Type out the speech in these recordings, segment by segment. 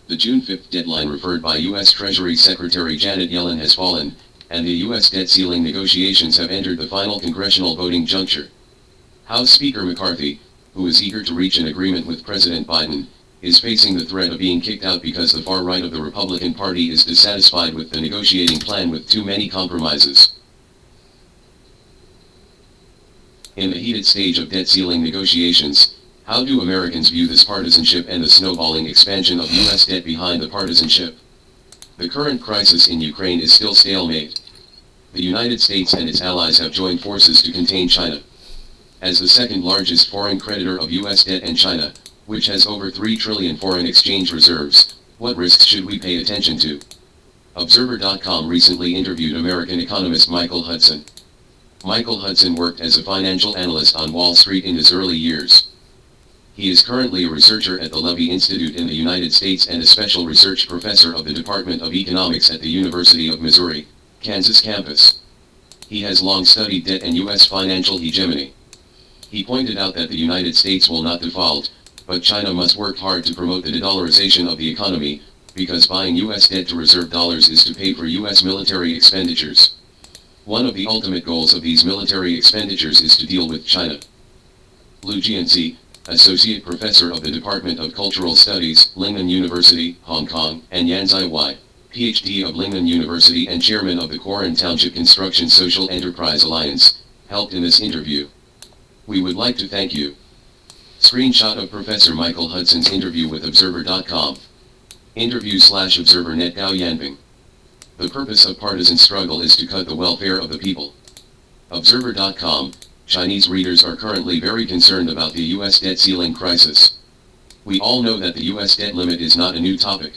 The June 5 deadline referred by U.S. Treasury Secretary Janet Yellen has fallen, and the U.S. debt ceiling negotiations have entered the final congressional voting juncture. House Speaker McCarthy, who is eager to reach an agreement with President Biden, is facing the threat of being kicked out because the far right of the Republican Party is dissatisfied with the negotiating plan with too many compromises. In the heated stage of debt ceiling negotiations, how do Americans view this partisanship and the snowballing expansion of U.S. debt behind the partisanship? The current crisis in Ukraine is still stalemate. The United States and its allies have joined forces to contain China. As the second largest foreign creditor of U.S. debt and China, which has over $3 trillion foreign exchange reserves, what risks should we pay attention to? Observer.com recently interviewed American economist Michael Hudson. Michael Hudson worked as a financial analyst on Wall Street in his early years. He is currently a researcher at the Levy Institute in the United States and a special research professor of the Department of Economics at the University of Missouri, Kansas campus. He has long studied debt and U.S. financial hegemony. He pointed out that the United States will not default, but China must work hard to promote the de-dollarization of the economy, because buying U.S. debt to reserve dollars is to pay for U.S. military expenditures. One of the ultimate goals of these military expenditures is to deal with China. Lu Jianxi, Associate Professor of the Department of Cultural Studies, Lingnan University, Hong Kong, and Yan Zaiwai, PhD of Lingnan University and Chairman of the Quarren Township Construction Social Enterprise Alliance, helped in this interview. We would like to thank you. Screenshot of Professor Michael Hudson's interview with Observer.com. Interview/Observer.net Gao Yanping. The purpose of partisan struggle is to cut the welfare of the people. Observer.com. Chinese readers are currently very concerned about the U.S. debt ceiling crisis. We all know that the U.S. debt limit is not a new topic.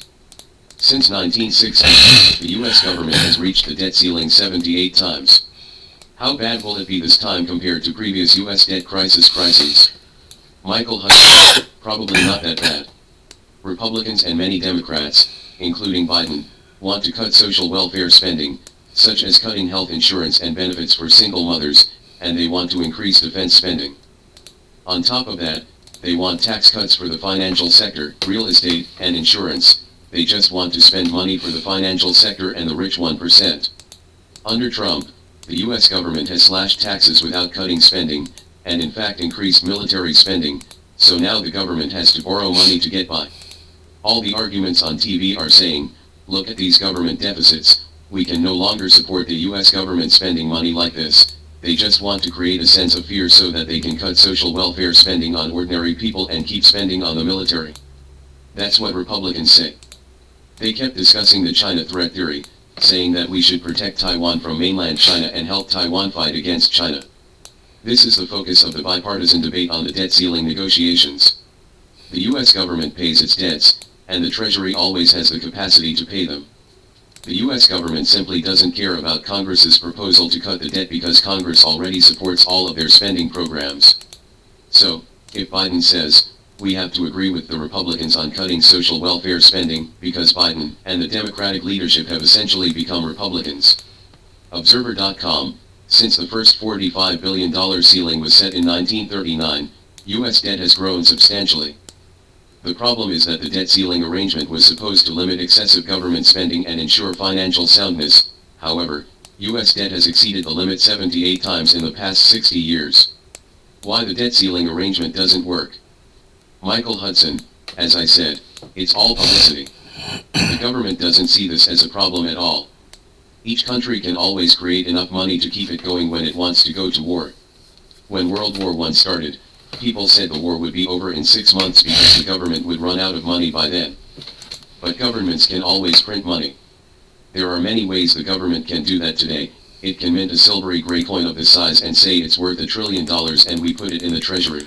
Since 1960, the U.S. government has reached the debt ceiling 78 times. How bad will it be this time compared to previous U.S. debt crises? Michael Hudson, probably not that bad. Republicans and many Democrats, including Biden, want to cut social welfare spending, such as cutting health insurance and benefits for single mothers, and they want to increase defense spending. On top of that, they want tax cuts for the financial sector, real estate, and insurance. They just want to spend money for the financial sector and the rich 1%. Under Trump, the U.S. government has slashed taxes without cutting spending, and in fact increased military spending, so now the government has to borrow money to get by. All the arguments on TV are saying, look at these government deficits, we can no longer support the U.S. government spending money like this. They just want to create a sense of fear so that they can cut social welfare spending on ordinary people and keep spending on the military. That's what Republicans say. They kept discussing the China threat theory, saying that we should protect Taiwan from mainland China and help Taiwan fight against China. This is the focus of the bipartisan debate on the debt ceiling negotiations. The U.S. government pays its debts, and the Treasury always has the capacity to pay them. The U.S. government simply doesn't care about Congress's proposal to cut the debt because Congress already supports all of their spending programs. So, if Biden says, we have to agree with the Republicans on cutting social welfare spending, because Biden and the Democratic leadership have essentially become Republicans. Observer.com. Since the first $45 billion ceiling was set in 1939, U.S. debt has grown substantially. The problem is that the debt ceiling arrangement was supposed to limit excessive government spending and ensure financial soundness. However, U.S. debt has exceeded the limit 78 times in the past 60 years. Why the debt ceiling arrangement doesn't work? Michael Hudson, as I said, it's all publicity. The government doesn't see this as a problem at all. Each country can always create enough money to keep it going when it wants to go to war. When World War I started, people said the war would be over in 6 months because the government would run out of money by then. But governments can always print money. There are many ways the government can do that today. It can mint a silvery gray coin of this size and say it's worth $1 trillion and we put it in the treasury.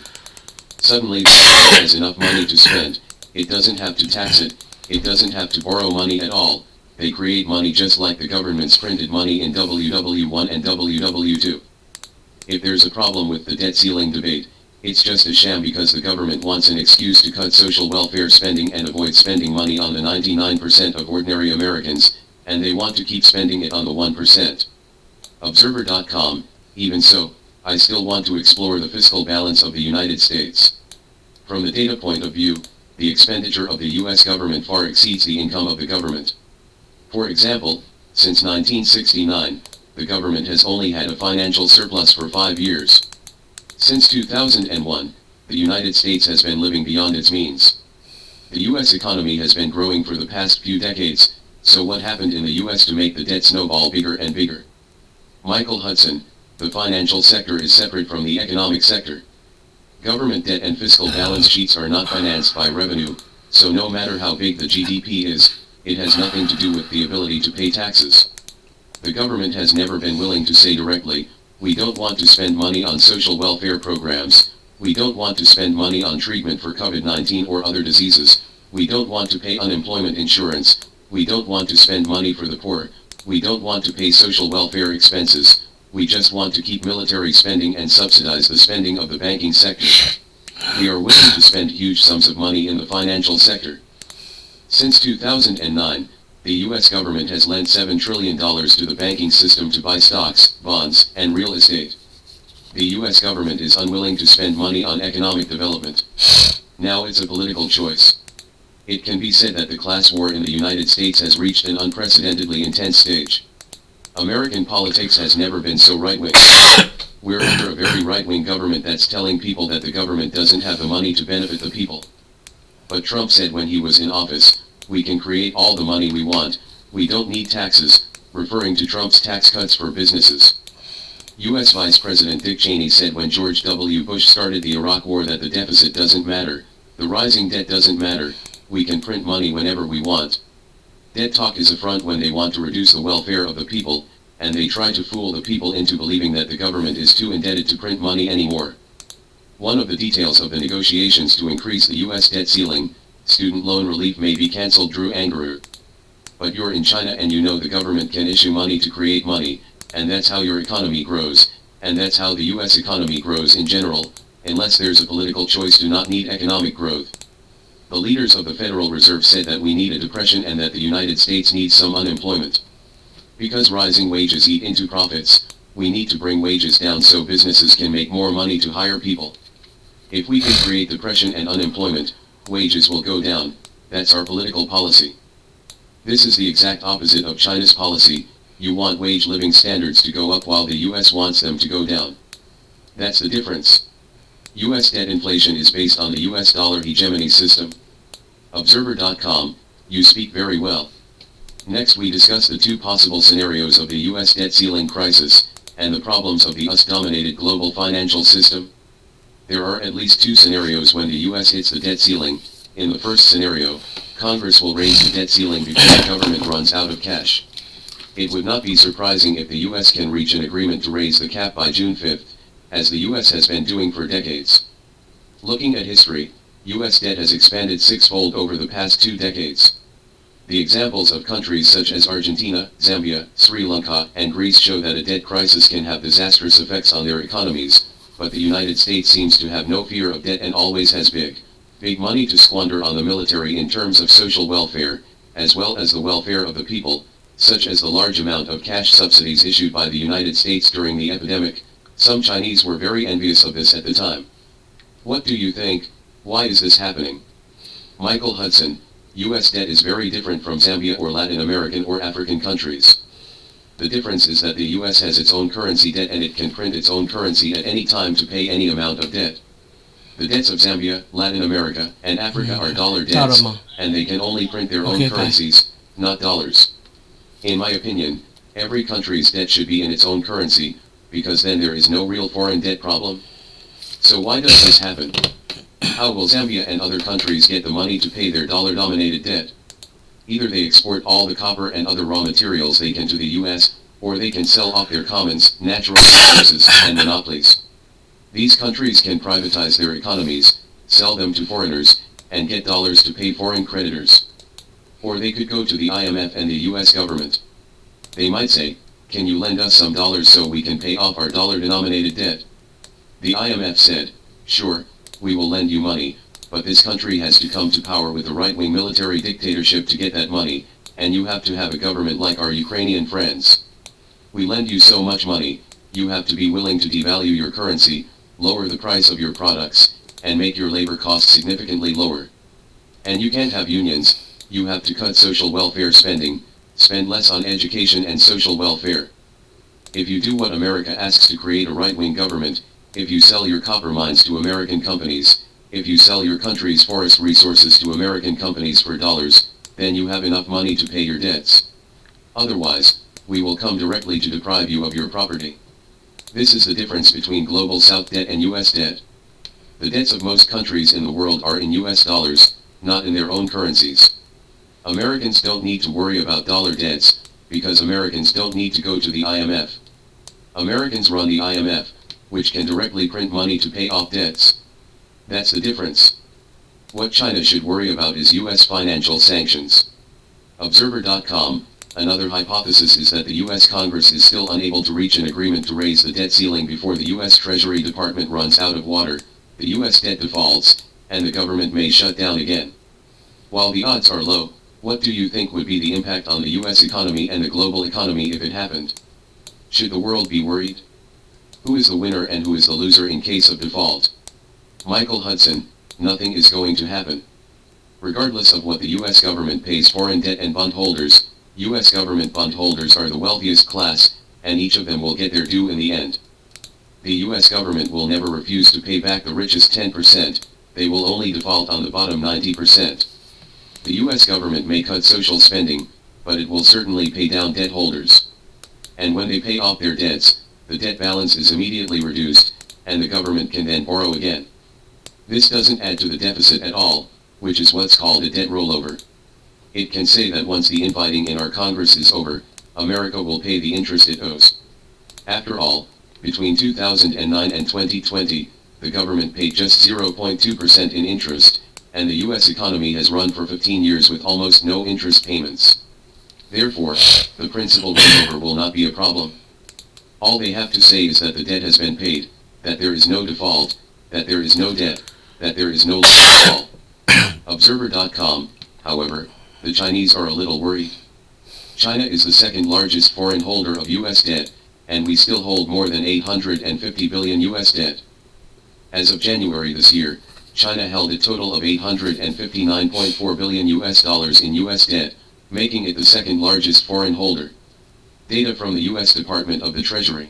Suddenly, the government has enough money to spend. It doesn't have to tax it. It doesn't have to borrow money at all. They create money just like the government's printed money in WW1 and WW2. If there's a problem with the debt ceiling debate, it's just a sham because the government wants an excuse to cut social welfare spending and avoid spending money on the 99% of ordinary Americans, and they want to keep spending it on the 1%. Observer.com. Even so, I still want to explore the fiscal balance of the United States. From the data point of view, the expenditure of the US government far exceeds the income of the government. For example, since 1969, the government has only had a financial surplus for 5 years. Since 2001, the United States has been living beyond its means. The US economy has been growing for the past few decades, so what happened in the US to make the debt snowball bigger and bigger? Michael Hudson, the financial sector is separate from the economic sector. Government debt and fiscal balance sheets are not financed by revenue, so no matter how big the GDP is, it has nothing to do with the ability to pay taxes. The government has never been willing to say directly, we don't want to spend money on social welfare programs, we don't want to spend money on treatment for COVID-19 or other diseases, we don't want to pay unemployment insurance, we don't want to spend money for the poor, we don't want to pay social welfare expenses, we just want to keep military spending and subsidize the spending of the banking sector. We are willing to spend huge sums of money in the financial sector. Since 2009, the US government has lent $7 trillion to the banking system to buy stocks, bonds, and real estate. The US government is unwilling to spend money on economic development. Now it's a political choice. It can be said that the class war in the United States has reached an unprecedentedly intense stage. American politics has never been so right-wing. We're under a very right-wing government that's telling people that the government doesn't have the money to benefit the people. But Trump said when he was in office, we can create all the money we want, we don't need taxes, referring to Trump's tax cuts for businesses. U.S. Vice President Dick Cheney said when George W. Bush started the Iraq War that the deficit doesn't matter, the rising debt doesn't matter, we can print money whenever we want. Debt talk is a front when they want to reduce the welfare of the people, and they try to fool the people into believing that the government is too indebted to print money anymore. One of the details of the negotiations to increase the U.S. debt ceiling, student loan relief may be cancelled. Drew Angerer. But you're in China and you know the government can issue money to create money, and that's how your economy grows, and that's how the U.S. economy grows in general, unless there's a political choice to not need economic growth. The leaders of the Federal Reserve said that we need a depression and that the United States needs some unemployment. Because rising wages eat into profits, we need to bring wages down so businesses can make more money to hire people. If we can create depression and unemployment, wages will go down. That's our political policy. This is the exact opposite of China's policy. You want wage living standards to go up while the US wants them to go down. That's the difference. US debt inflation is based on the US dollar hegemony system. Observer.com, you speak very well. Next we discuss the two possible scenarios of the US debt ceiling crisis, and the problems of the US-dominated global financial system. There are at least two scenarios when the US hits the debt ceiling. In the first scenario, Congress will raise the debt ceiling before the government runs out of cash. It would not be surprising if the US can reach an agreement to raise the cap by June 5th, as the US has been doing for decades. Looking at history, US debt has expanded sixfold over the past 2 decades. The examples of countries such as Argentina, Zambia, Sri Lanka, and Greece show that a debt crisis can have disastrous effects on their economies, but the United States seems to have no fear of debt and always has big money to squander on the military in terms of social welfare, as well as the welfare of the people, such as the large amount of cash subsidies issued by the United States during the epidemic. Some Chinese were very envious of this at the time. What do you think? Why is this happening? Michael Hudson, US debt is very different from Zambia or Latin American or African countries. The difference is that the US has its own currency debt and it can print its own currency at any time to pay any amount of debt. The debts of Zambia, Latin America, and Africa are dollar debts, and they can only print their own currencies, not dollars. In my opinion, every country's debt should be in its own currency, because then there is no real foreign debt problem. So why does this happen? How will Zambia and other countries get the money to pay their dollar-dominated debt? Either they export all the copper and other raw materials they can to the US, or they can sell off their commons, natural resources, and monopolies. These countries can privatize their economies, sell them to foreigners, and get dollars to pay foreign creditors. Or they could go to the IMF and the US government. They might say, can you lend us some dollars so we can pay off our dollar-denominated debt? The IMF said, sure, we will lend you money, but this country has to come to power with a right-wing military dictatorship to get that money, and you have to have a government like our Ukrainian friends. We lend you so much money, you have to be willing to devalue your currency, lower the price of your products, and make your labor costs significantly lower. And you can't have unions, you have to cut social welfare spending, spend less on education and social welfare. If you do what America asks to create a right-wing government, if you sell your copper mines to American companies, if you sell your country's forest resources to American companies for dollars, then you have enough money to pay your debts. Otherwise, we will come directly to deprive you of your property. This is the difference between Global South debt and US debt. The debts of most countries in the world are in US dollars, not in their own currencies. Americans don't need to worry about dollar debts, because Americans don't need to go to the IMF. Americans run the IMF, which can directly print money to pay off debts. That's the difference. What China should worry about is US financial sanctions. Observer.com, another hypothesis is that the US Congress is still unable to reach an agreement to raise the debt ceiling before the US Treasury Department runs out of water, the US debt defaults, and the government may shut down again. While the odds are low, what do you think would be the impact on the US economy and the global economy if it happened? Should the world be worried? Who is the winner and who is the loser in case of default? Michael Hudson, nothing is going to happen. Regardless of what the US government pays foreign debt and bondholders, US government bondholders are the wealthiest class, and each of them will get their due in the end. The US government will never refuse to pay back the richest 10%, they will only default on the bottom 90%. The US government may cut social spending, but it will certainly pay down debt holders. And when they pay off their debts, the debt balance is immediately reduced, and the government can then borrow again. This doesn't add to the deficit at all, which is what's called a debt rollover. It can say that once the infighting in our Congress is over, America will pay the interest it owes. After all, between 2009 and 2020, the government paid just 0.2% in interest, and the US economy has run for 15 years with almost no interest payments. Therefore, the principal rollover will not be a problem. All they have to say is that the debt has been paid, that there is no default, that there is no debt, that there is no loss at all. Observer.com, however, the Chinese are a little worried. China is the second largest foreign holder of US debt, and we still hold more than 850 billion US debt. As of January this year, China held a total of 859.4 billion US dollars in US debt, making it the second largest foreign holder. Data from the US Department of the Treasury.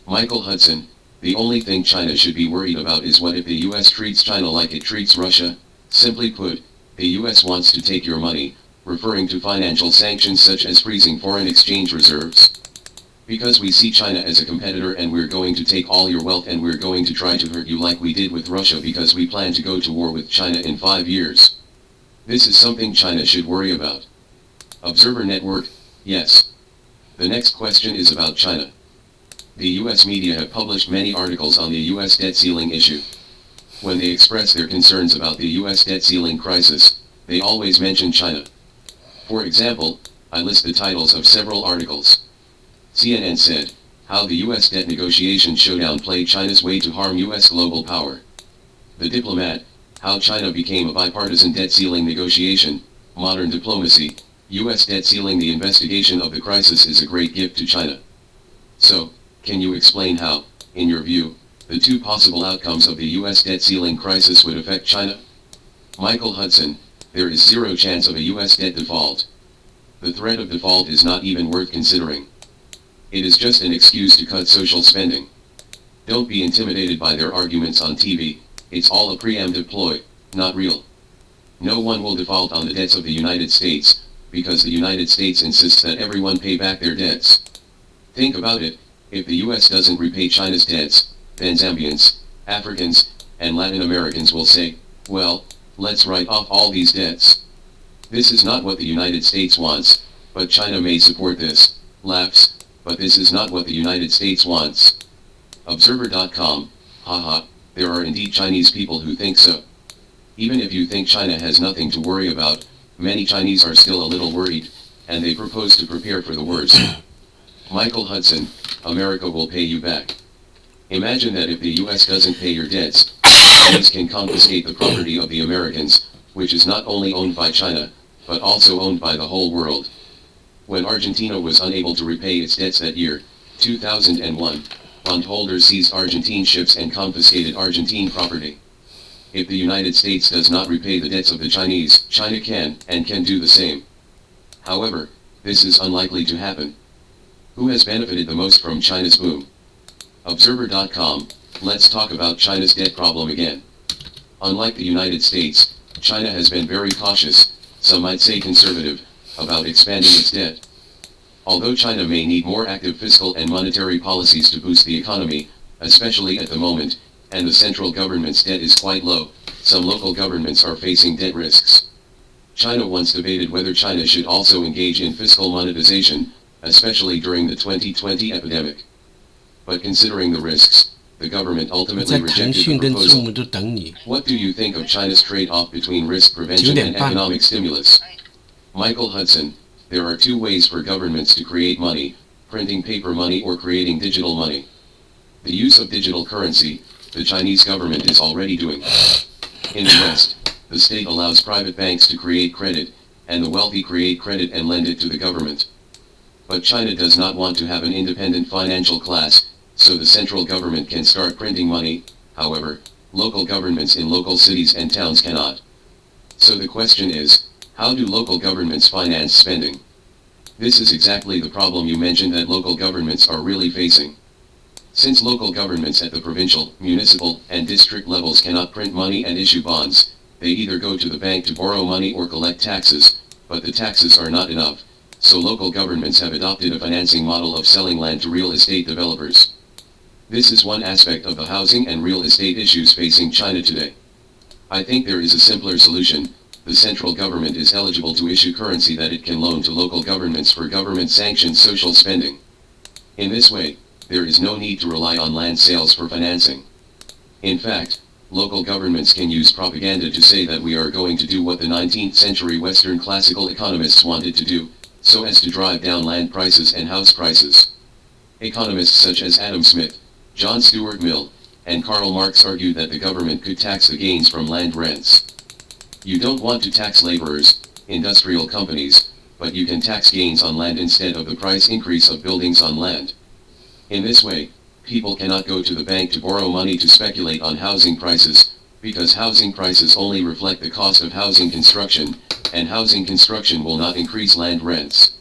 Michael Hudson, the only thing China should be worried about is what if the US treats China like it treats Russia. Simply put, the US wants to take your money, referring to financial sanctions such as freezing foreign exchange reserves. Because we see China as a competitor and we're going to take all your wealth and we're going to try to hurt you like we did with Russia because we plan to go to war with China in 5 years. This is something China should worry about. Observer Network, yes. The next question is about China. The US media have published many articles on the US debt ceiling issue. When they express their concerns about the US debt ceiling crisis, they always mention China. For example, I list the titles of several articles. CNN said, How the US Debt Negotiation Showdown Played China's Way to Harm US Global Power. The Diplomat, How China Became a Bipartisan Debt Ceiling Negotiation, Modern Diplomacy, US Debt Ceiling. The investigation of the crisis is a great gift to China. So, can you explain how, in your view, the two possible outcomes of the US debt ceiling crisis would affect China? Michael Hudson, there is zero chance of a US debt default. The threat of default is not even worth considering. It is just an excuse to cut social spending. Don't be intimidated by their arguments on TV, it's all a preemptive ploy, not real. No one will default on the debts of the United States, because the United States insists that everyone pay back their debts. Think about it, if the US doesn't repay China's debts, then Zambians, Africans, and Latin Americans will say, well, let's write off all these debts. This is not what the United States wants, but China may support this, laughs, but this is not what the United States wants. Observer.com, haha, there are indeed Chinese people who think so. Even if you think China has nothing to worry about, many Chinese are still a little worried, and they propose to prepare for the worst. Michael Hudson, America will pay you back. Imagine that if the US doesn't pay your debts, Chinese can confiscate the property of the Americans, which is not only owned by China, but also owned by the whole world. When Argentina was unable to repay its debts that year, 2001, bondholders seized Argentine ships and confiscated Argentine property. If the United States does not repay the debts of the Chinese, China can, and can do the same. However, this is unlikely to happen. Who has benefited the most from China's boom? Observer.com, let's talk about China's debt problem again. Unlike the United States, China has been very cautious, some might say conservative, about expanding its debt. Although China may need more active fiscal and monetary policies to boost the economy, especially at the moment, and the central government's debt is quite low, some local governments are facing debt risks. China once debated whether China should also engage in fiscal monetization, especially during the 2020 epidemic. But considering the risks, the government ultimately rejected the proposal. What do you think of China's trade-off between risk prevention and economic stimulus? Michael Hudson, there are two ways for governments to create money, printing paper money or creating digital money. The use of digital currency, the Chinese government is already doing. In the West, the state allows private banks to create credit, and the wealthy create credit and lend it to the government. But China does not want to have an independent financial class, so the central government can start printing money. However, local governments in local cities and towns cannot. So the question is, how do local governments finance spending? This is exactly the problem you mentioned that local governments are really facing. Since local governments at the provincial, municipal, and district levels cannot print money and issue bonds, they either go to the bank to borrow money or collect taxes, but the taxes are not enough, so local governments have adopted a financing model of selling land to real estate developers. This is one aspect of the housing and real estate issues facing China today. I think there is a simpler solution. The central government is eligible to issue currency that it can loan to local governments for government-sanctioned social spending. In this way, there is no need to rely on land sales for financing. In fact, local governments can use propaganda to say that we are going to do what the 19th century Western classical economists wanted to do, so as to drive down land prices and house prices. Economists such as Adam Smith, John Stuart Mill, and Karl Marx argued that the government could tax the gains from land rents. You don't want to tax laborers, industrial companies, but you can tax gains on land instead of the price increase of buildings on land. In this way, people cannot go to the bank to borrow money to speculate on housing prices, because housing prices only reflect the cost of housing construction, and housing construction will not increase land rents.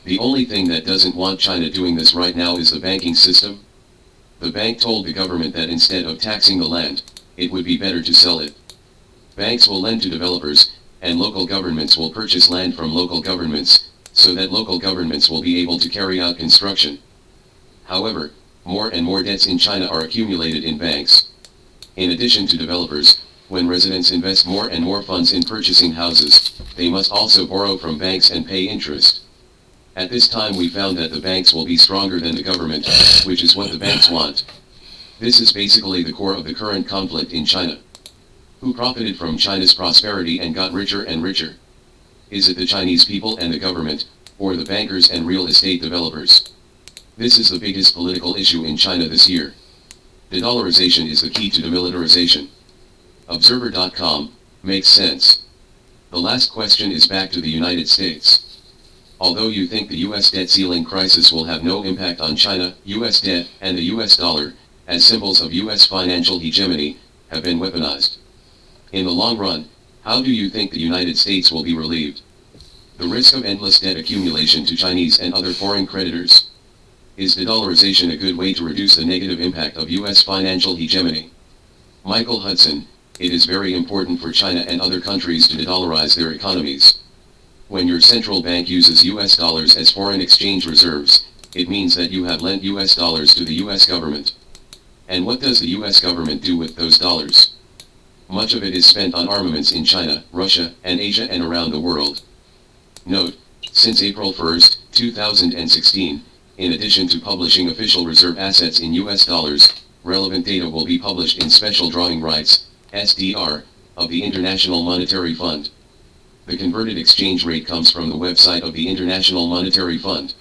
The only thing that doesn't want China doing this right now is the banking system. The bank told the government that instead of taxing the land, it would be better to sell it. Banks will lend to developers, and local governments will purchase land from local governments, so that local governments will be able to carry out construction. However, more and more debts in China are accumulated in banks. In addition to developers, when residents invest more and more funds in purchasing houses, they must also borrow from banks and pay interest. At this time we found that the banks will be stronger than the government, which is what the banks want. This is basically the core of the current conflict in China. Who profited from China's prosperity and got richer and richer? Is it the Chinese people and the government, or the bankers and real estate developers? This is the biggest political issue in China this year. De-dollarization is the key to demilitarization. Observer.com, makes sense. The last question is back to the United States. Although you think the US debt ceiling crisis will have no impact on China, US debt, and the US dollar, as symbols of US financial hegemony, have been weaponized. In the long run, how do you think the United States will be relieved? The risk of endless debt accumulation to Chinese and other foreign creditors? Is de-dollarization a good way to reduce the negative impact of US financial hegemony? Michael Hudson, it is very important for China and other countries to de-dollarize their economies. When your central bank uses US dollars as foreign exchange reserves, it means that you have lent US dollars to the US government. And what does the US government do with those dollars? Much of it is spent on armaments in China, Russia, and Asia and around the world. Note, since April 1, 2016, in addition to publishing official reserve assets in US dollars, relevant data will be published in Special Drawing Rights, SDR, of the International Monetary Fund. The converted exchange rate comes from the website of the International Monetary Fund.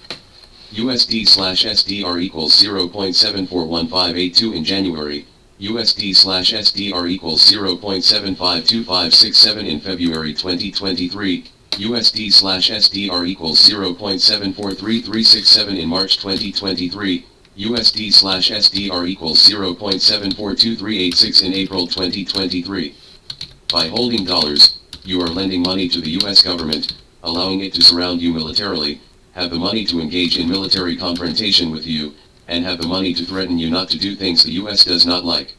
USD/SDR equals 0.741582 in January, USD/SDR equals 0.752567 in February 2023, USD/SDR equals 0.743367 in March 2023, USD/SDR equals 0.742386 in April 2023. By holding dollars, you are lending money to the US government, allowing it to surround you militarily, have the money to engage in military confrontation with you, and have the money to threaten you not to do things the US does not like.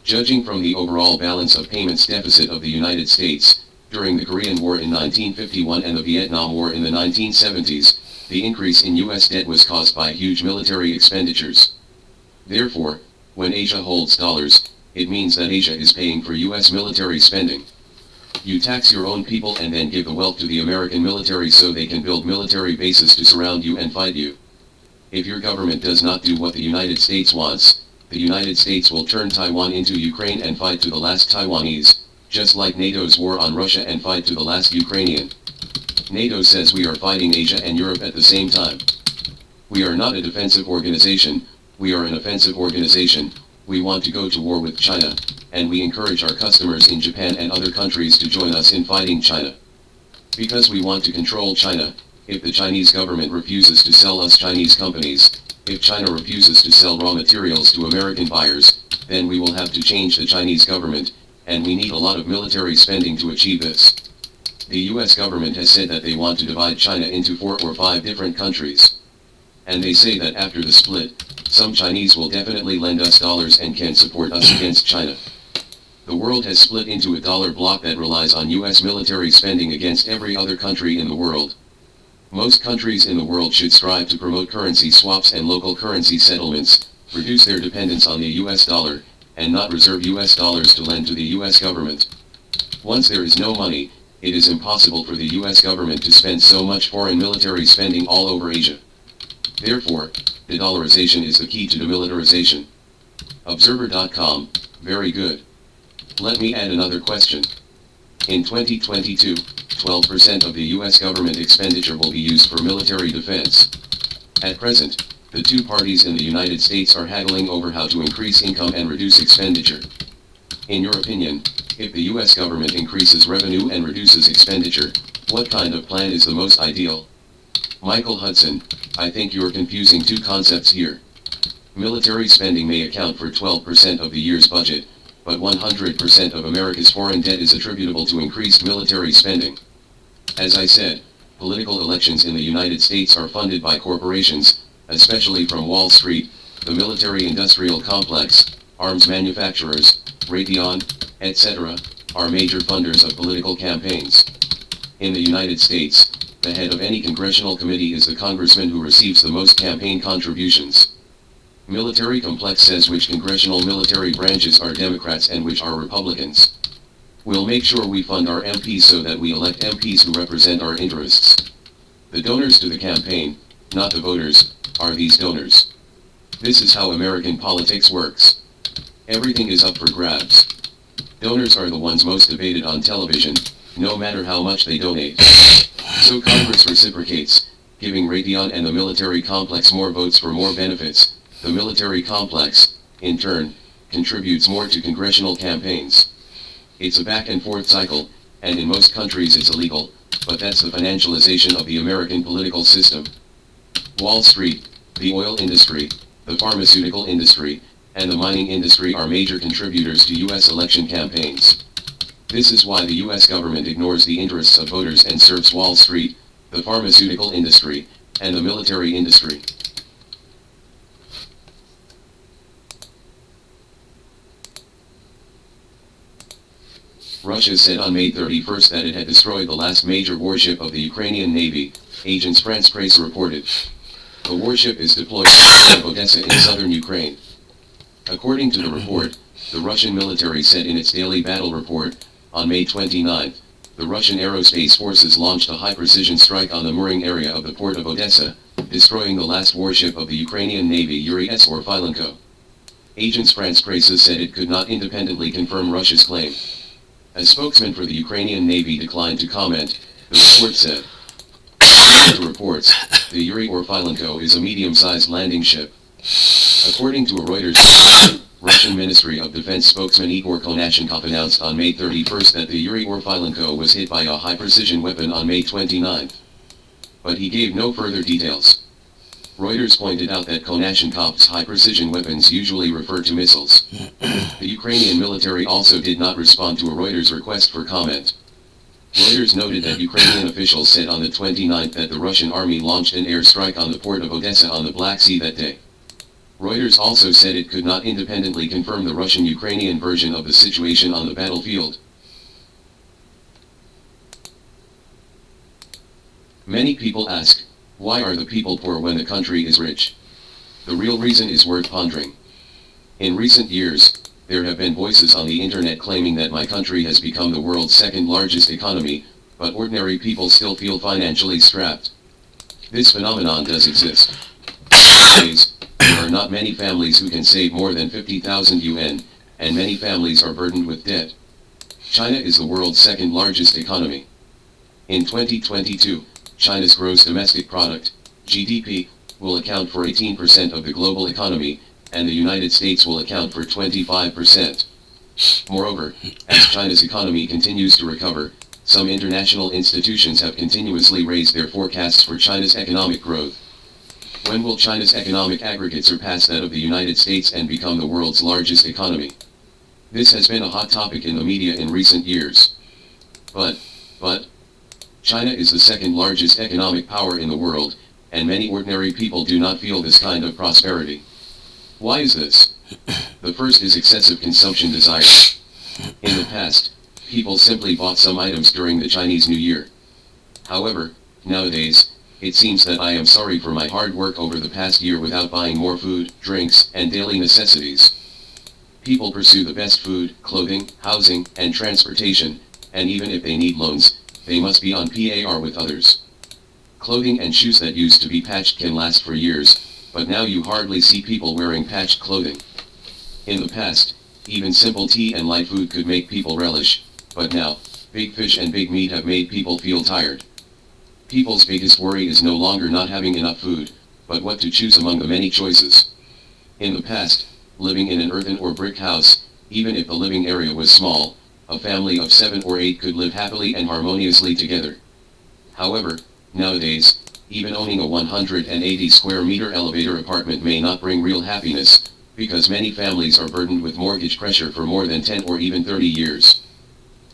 Judging from the overall balance of payments deficit of the United States, during the Korean War in 1951 and the Vietnam War in the 1970s, the increase in US debt was caused by huge military expenditures. Therefore, when Asia holds dollars, it means that Asia is paying for US military spending. You tax your own people and then give the wealth to the American military so they can build military bases to surround you and fight you. If your government does not do what the United States wants, the United States will turn Taiwan into Ukraine and fight to the last Taiwanese, just like NATO's war on Russia and fight to the last Ukrainian. NATO says we are fighting Asia and Europe at the same time. We are not a defensive organization, we are an offensive organization. We want to go to war with China, and we encourage our customers in Japan and other countries to join us in fighting China. Because we want to control China, if the Chinese government refuses to sell us Chinese companies, if China refuses to sell raw materials to American buyers, then we will have to change the Chinese government, and we need a lot of military spending to achieve this. The US government has said that they want to divide China into 4 or 5 different countries. And they say that after the split, some Chinese will definitely lend us dollars and can support us against China. The world has split into a dollar bloc that relies on US military spending against every other country in the world. Most countries in the world should strive to promote currency swaps and local currency settlements, reduce their dependence on the US dollar, and not reserve US dollars to lend to the US government. Once there is no money, it is impossible for the US government to spend so much foreign military spending all over Asia. Therefore, de-dollarization is the key to demilitarization. Observer.com, very good. Let me add another question. In 2022, 12% of the US government expenditure will be used for military defense. At present, the two parties in the United States are haggling over how to increase income and reduce expenditure. In your opinion, if the US government increases revenue and reduces expenditure, what kind of plan is the most ideal? Michael Hudson, I think you're confusing two concepts here. Military spending may account for 12% of the year's budget, but 100% of America's foreign debt is attributable to increased military spending. As I said, political elections in the United States are funded by corporations, especially from Wall Street, the military-industrial complex, arms manufacturers, Raytheon, etc., are major funders of political campaigns. In the United States, the head of any congressional committee is the congressman who receives the most campaign contributions. Military Complex says which congressional military branches are Democrats and which are Republicans. We'll make sure we fund our MPs so that we elect MPs who represent our interests. The donors to the campaign, not the voters, are these donors. This is how American politics works. Everything is up for grabs. Donors are the ones most debated on television, no matter how much they donate. So Congress reciprocates, giving Raytheon and the military complex more votes for more benefits. The military complex, in turn, contributes more to congressional campaigns. It's a back and forth cycle, and in most countries it's illegal, but that's the financialization of the American political system. Wall Street, the oil industry, the pharmaceutical industry, and the mining industry are major contributors to U.S. election campaigns. This is why the U.S. government ignores the interests of voters and serves Wall Street, the pharmaceutical industry, and the military industry. Russia said on May 31st that it had destroyed the last major warship of the Ukrainian Navy, Agence France-Presse reported. The warship is deployed at Odessa in southern Ukraine. According to the report, the Russian military said in its daily battle report, on May 29th, the Russian aerospace forces launched a high-precision strike on the mooring area of the port of Odessa, destroying the last warship of the Ukrainian Navy Yuri S. Orfilenko. Agence France-Presse said it could not independently confirm Russia's claim. A spokesman for the Ukrainian Navy declined to comment, the report said. According to reports, the Yuri Orfilenko is a medium-sized landing ship. According to a Reuters, Russian Ministry of Defense spokesman Igor Konashenkov announced on May 31st that the Yuri Orfilenko was hit by a high-precision weapon on May 29th. But he gave no further details. Reuters pointed out that Kalashnikov's high-precision weapons usually refer to missiles. The Ukrainian military also did not respond to a Reuters request for comment. Reuters noted that Ukrainian officials said on the 29th that the Russian army launched an airstrike on the port of Odessa on the Black Sea that day. Reuters also said it could not independently confirm the Russian-Ukrainian version of the situation on the battlefield. Many people ask, why are the people poor when the country is rich? The real reason is worth pondering. In recent years, there have been voices on the internet claiming that my country has become the world's second largest economy, but ordinary people still feel financially strapped. This phenomenon does exist. Nowadays, there are not many families who can save more than 50,000 yuan, and many families are burdened with debt. China is the world's second largest economy. In 2022, China's gross domestic product, GDP, will account for 18% of the global economy, and the United States will account for 25%. Moreover, as China's economy continues to recover, some international institutions have continuously raised their forecasts for China's economic growth. When will China's economic aggregate surpass that of the United States and become the world's largest economy? This has been a hot topic in the media in recent years. But, China is the second largest economic power in the world, and many ordinary people do not feel this kind of prosperity. Why is this? The first is excessive consumption desire. In the past, people simply bought some items during the Chinese New Year. However, nowadays, it seems that I am sorry for my hard work over the past year without buying more food, drinks, and daily necessities. People pursue the best food, clothing, housing, and transportation, and even if they need loans, they must be on par with others. Clothing and shoes that used to be patched can last for years, but now you hardly see people wearing patched clothing. In the past, even simple tea and light food could make people relish, but now, big fish and big meat have made people feel tired. People's biggest worry is no longer not having enough food, but what to choose among the many choices. In the past, living in an earthen or brick house, even if the living area was small, a family of 7 or 8 could live happily and harmoniously together. However, nowadays, even owning a 180 square meter elevator apartment may not bring real happiness, because many families are burdened with mortgage pressure for more than 10 or even 30 years.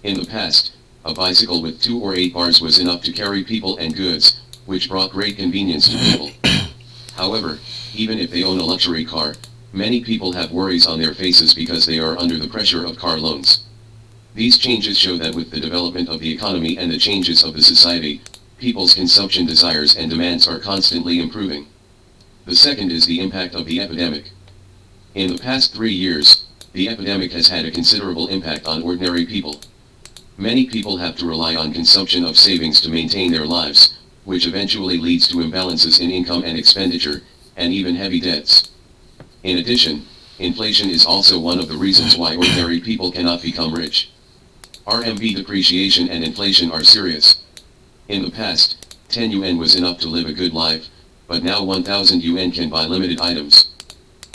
In the past, a bicycle with 2 or 8 bars was enough to carry people and goods, which brought great convenience to people. However, even if they own a luxury car, many people have worries on their faces because they are under the pressure of car loans. These changes show that with the development of the economy and the changes of the society, people's consumption desires and demands are constantly improving. The second is the impact of the epidemic. In the past 3 years, the epidemic has had a considerable impact on ordinary people. Many people have to rely on consumption of savings to maintain their lives, which eventually leads to imbalances in income and expenditure, and even heavy debts. In addition, inflation is also one of the reasons why ordinary people cannot become rich. RMB depreciation and inflation are serious. In the past, 10 yuan was enough to live a good life, but now 1,000 yuan can buy limited items.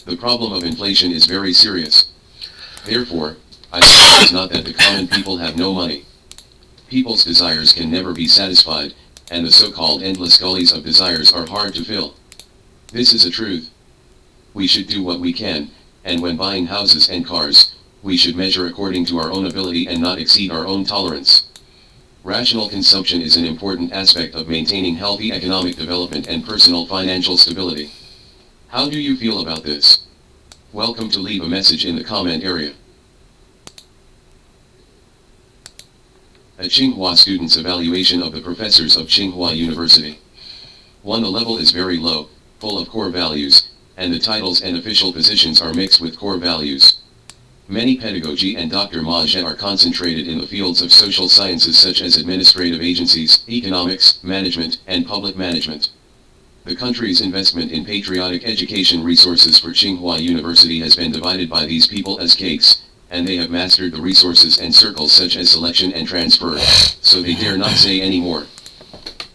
The problem of inflation is very serious. Therefore, I think it's not that the common people have no money. People's desires can never be satisfied, and the so-called endless gullies of desires are hard to fill. This is a truth. We should do what we can, and when buying houses and cars, we should measure according to our own ability and not exceed our own tolerance. Rational consumption is an important aspect of maintaining healthy economic development and personal financial stability. How do you feel about this? Welcome to leave a message in the comment area. A Tsinghua student's evaluation of the professors of Tsinghua University. 1. The level is very low, full of core values, and the titles and official positions are mixed with core values. Many pedagogy and Dr. Maja are concentrated in the fields of social sciences such as administrative agencies, economics, management, and public management. The country's investment in patriotic education resources for Tsinghua University has been divided by these people as cakes, and they have mastered the resources and circles such as selection and transfer, so they dare not say any more.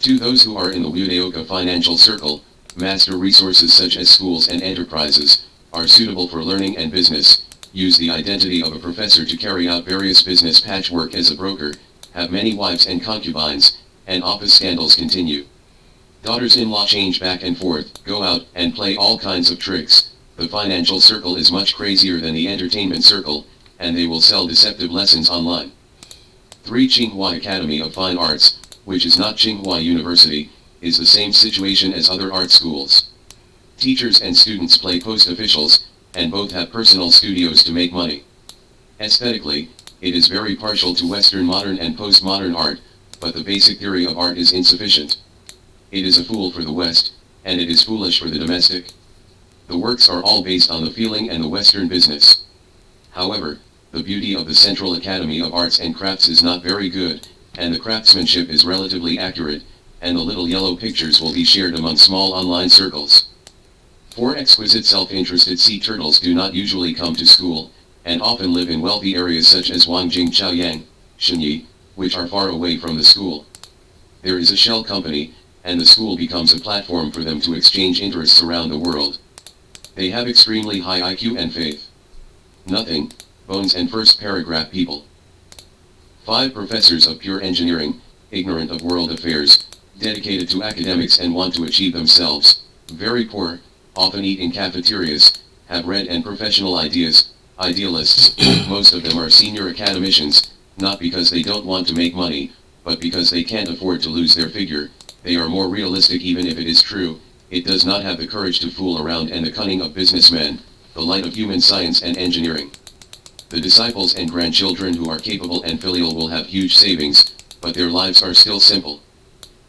To those who are in the Wudaoka financial circle, master resources such as schools and enterprises, are suitable for learning and business, use the identity of a professor to carry out various business patchwork as a broker, have many wives and concubines, and office scandals continue. Daughters-in-law change back and forth, go out, and play all kinds of tricks. The financial circle is much crazier than the entertainment circle, and they will sell deceptive lessons online. 3. Tsinghua Academy of Fine Arts, which is not Tsinghua University, is the same situation as other art schools. Teachers and students play post officials, and both have personal studios to make money. Aesthetically, it is very partial to Western modern and postmodern art, but the basic theory of art is insufficient. It is a fool for the West, and it is foolish for the domestic. The works are all based on the feeling and the Western business. However, the beauty of the Central Academy of Arts and Crafts is not very good, and the craftsmanship is relatively accurate, and the little yellow pictures will be shared among small online circles. 4. Exquisite self-interested sea turtles do not usually come to school, and often live in wealthy areas such as Wangjing Chaoyang, Shenyi, which are far away from the school. There is a shell company, and the school becomes a platform for them to exchange interests around the world. They have extremely high IQ and faith. Nothing, bones and first paragraph people. 5. Professors of pure engineering, ignorant of world affairs, dedicated to academics and want to achieve themselves, very poor, often eat in cafeterias, have read and professional ideas, idealists. Most of them are senior academicians, not because they don't want to make money, but because they can't afford to lose their figure. They are more realistic even if it is true. It does not have the courage to fool around and the cunning of businessmen, the light of human science and engineering. The disciples and grandchildren who are capable and filial will have huge savings, but their lives are still simple.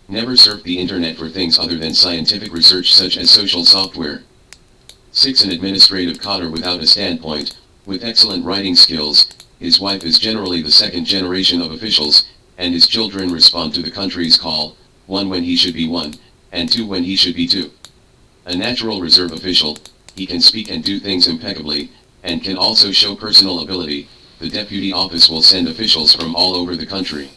Never surf the internet for things other than scientific research such as social software. 6. An administrative cotter without a standpoint, with excellent writing skills. His wife is generally the second generation of officials, and his children respond to the country's call, 1 when he should be 1, and 2 when he should be 2. A natural reserve official, he can speak and do things impeccably, and can also show personal ability. The deputy office will send officials from all over the country.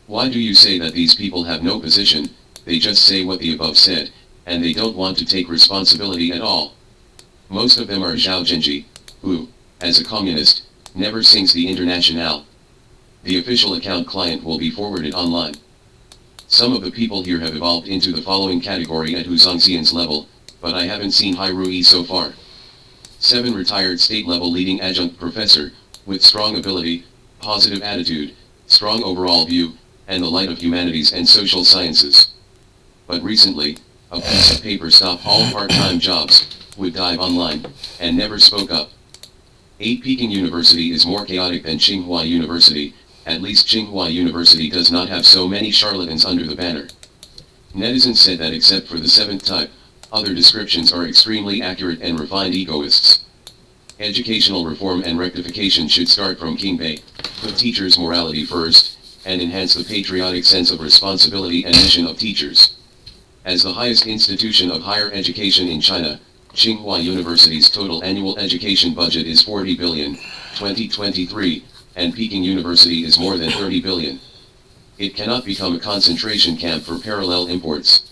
Why do you say that these people have no position? They just say what the above said, and they don't want to take responsibility at all. Most of them are Zhao Zhenji, who, as a communist, never sings the Internationale. The official account client will be forwarded online. Some of the people here have evolved into the following category at Hu Zongxian's level, but I haven't seen Hai Rui so far. 7. Retired state-level leading adjunct professor, with strong ability, positive attitude, strong overall view, and the light of humanities and social sciences. But recently, a piece of paper stopped all part-time jobs, would dive online, and never spoke up. 8. Peking University is more chaotic than Tsinghua University. At least Tsinghua University does not have so many charlatans under the banner. Netizens said that except for the 7th type, other descriptions are extremely accurate and refined egoists. Educational reform and rectification should start from Qingbei, put teachers' morality first, and enhance the patriotic sense of responsibility and mission of teachers. As the highest institution of higher education in China, Tsinghua University's total annual education budget is 40 billion, 2023, and Peking University is more than 30 billion. It cannot become a concentration camp for parallel imports.